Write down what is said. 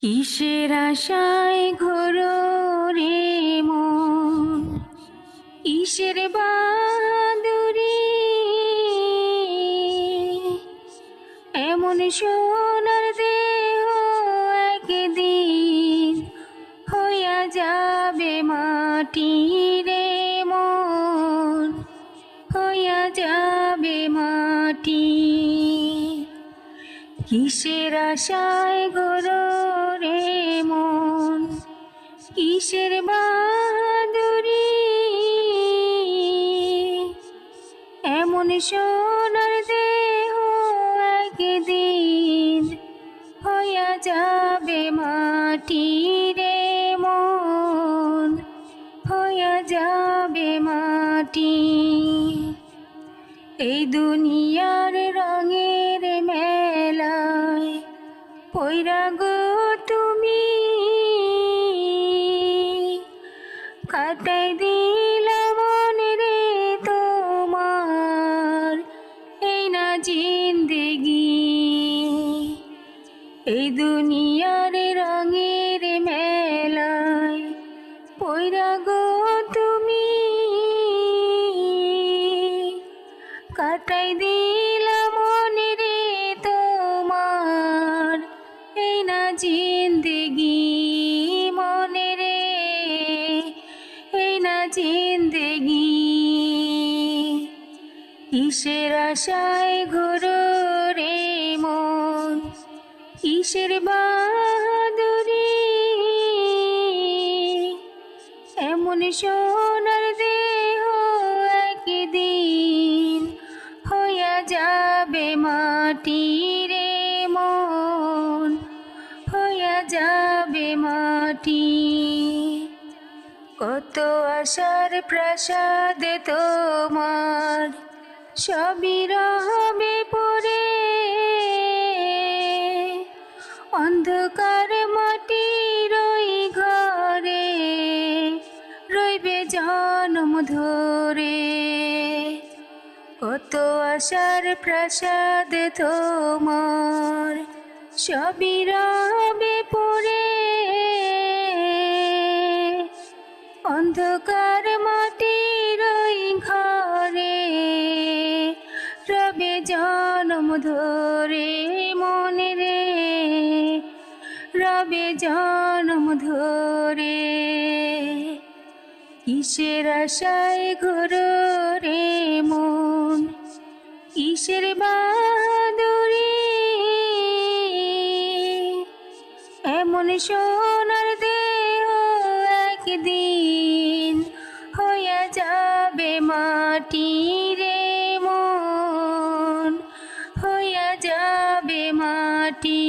কিসের আশায় ঘোরো রে মন, কিসের বাদুরি এমন সোনার দেহ একদিন হইয়া যাবে মাটি রে মন, হইয়া যাবে মাটি। কিসের আশায় ঘোরো রে মন, কিসের বাদুরি এমন সোনার দেহ একদিন হইয়া যাবে মাটি রে মন, হইয়া যাবে মাটি। এই দুনিয়ার রঙের মেলায় পইরা গো তুমি, কাটাই দিলাম মনে রে তোমার এই না জিন্দেগি। এই দুনিয়ার রঙের মেলায় পইরা গো তুমি, কাটাই দিলাম মনে রে তোমার এই না জিন্দেগি। মনে রে এই না জিন্দেগি। কিসের আশায় ঘোরো রে মন, কিসের বাদুরি এমন সোনার দেহ একদিন হইয়া যাবে মাটি রে মন, হইয়া যাবে মাটি। কত আশার প্রাসাদ তোমার সবই রবে পড়ে, অন্ধকার মাটির ওই ঘরে রইবে জনম ধরে। কত আশার প্রাসাদ তোমার সবই রবে পড়ে, অন্ধকার মাটির ওই ঘরে রবে জনম ধরে। মনে রে রবে জনম ধরে। কিসের আশায় ঘোরো রে মন, কিসের বাদুরি এমন সোনার দেহ একদিন হইয়া যাবে মাটি রে মন, হইয়া যাবে মাটি।